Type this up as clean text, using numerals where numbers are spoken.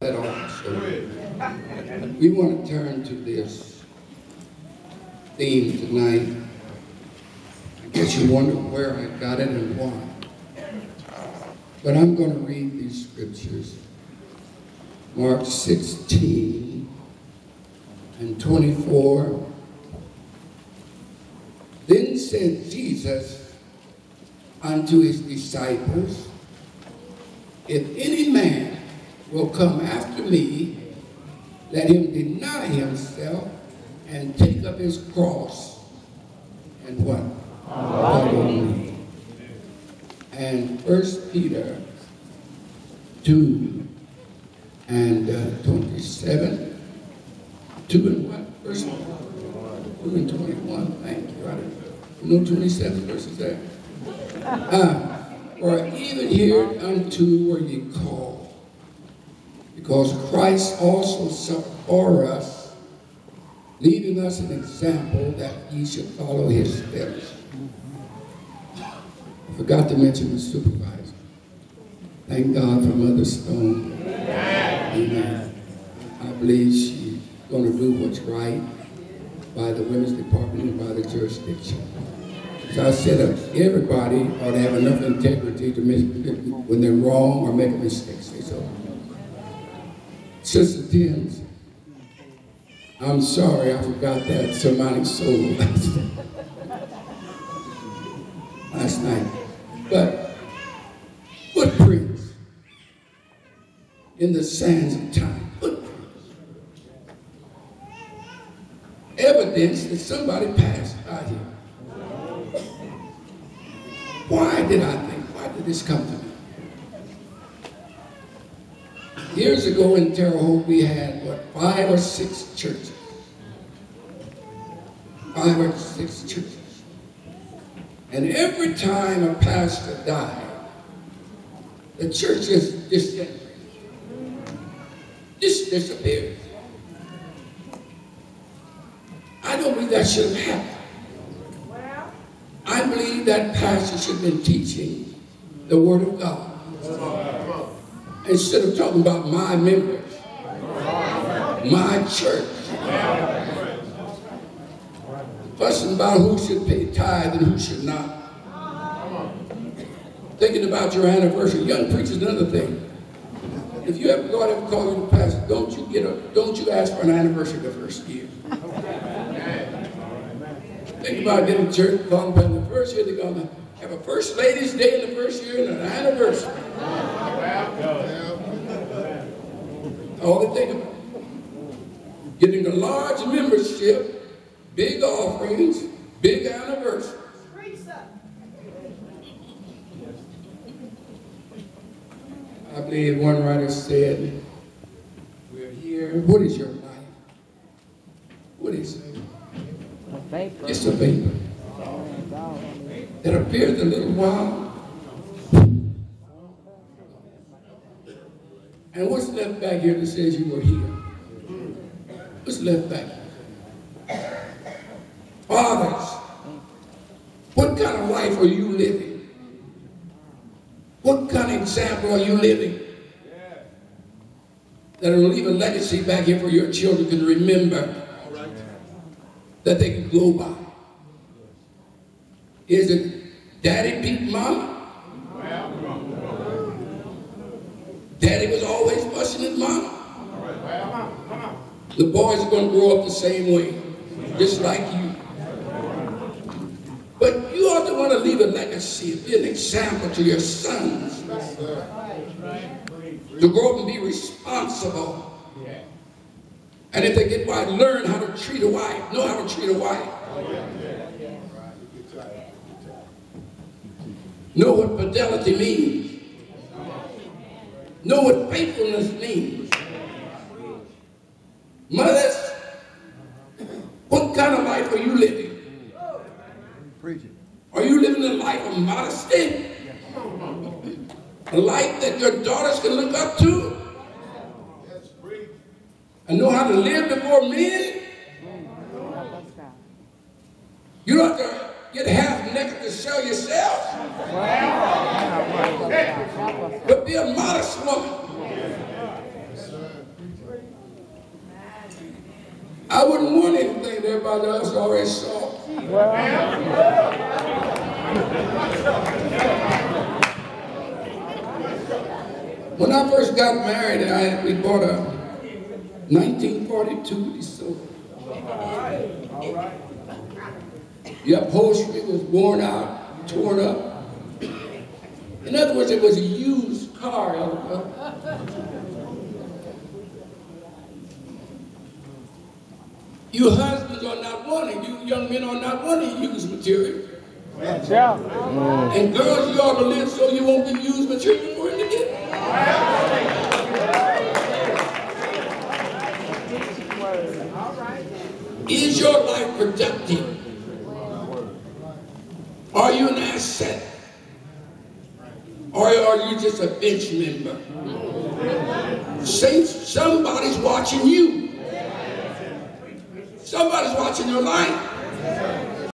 that off. So we want to turn to this theme tonight. I guess you wonder where I got it and why. But I'm going to read these scriptures. Mark 16 and 24. Then said Jesus unto his disciples, if any man will come after me, let him deny himself and take up his cross and what? Follow me. And 1 Peter 2 and 27. 2 and what? Verse 2 and 21. Thank you. I don't know 27 verses there. Or even here unto were ye called, because Christ also suffered for us, leaving us an example that ye should follow his steps. I forgot to mention the supervisor. Thank God for Mother Stone. Amen. I believe she's going to do what's right by the women's department and by the jurisdiction. So I said everybody ought to have enough integrity to miss when they're wrong or make a mistake. Say so. Sister Timms, I'm sorry I forgot that sermonic solo last night. But footprints in the sands of time. Footprints. Evidence that somebody passed by here. Why did this come to me? Years ago in Terre Haute, we had, 5 or 6 churches. 5 or 6 churches. And every time a pastor died, the church just disintegrated. Just disappeared. I don't believe that should have happened. I believe that pastor should have been teaching the Word of God. Instead of talking about my members, my church, fussing about who should pay tithe and who should not. Thinking about your anniversary. Young preachers, another thing. If you ever God ever call you to pastor, don't you ask for an anniversary the first year. Think about getting to church, calling them the first year, they're going to have a first ladies' day in the first year and an anniversary. All they think about. Getting a large membership, big offerings, big anniversaries. I believe one writer said, we're here. What is your life? What is it? It's a vapor that appears a little while, and what's left back here that says you were here? What's left back here? Fathers, what kind of life are you living? What kind of example are you living that will leave a legacy back here for your children to remember, that they can go by? Is it daddy beat mama? Daddy was always fussing at mama. The boys are going to grow up the same way, just like you. But you ought to want to leave a legacy, be an example to your sons, to grow up and be responsible. And if they get wise, learn how to treat a wife, know how to treat a wife. Know what fidelity means. Know what faithfulness means. Mothers, what kind of life are you living? Are you living a life of modesty? A life that your daughters can look up to? And know how to live before men? You don't have to get half naked to show yourself. But be a modest woman. I wouldn't want anything that everybody else already saw. When I first got married, we bought a 1942 DeSoto. The upholstery was worn out, torn up. In other words, it was a used car. You husbands are not wanting, you young men are not wanting used material. Yeah. And girls, you ought to live so you won't be used material for him to get. Is your life productive? Are you an asset? Or are you just a bench member? Saints, somebody's watching you. Somebody's watching your life.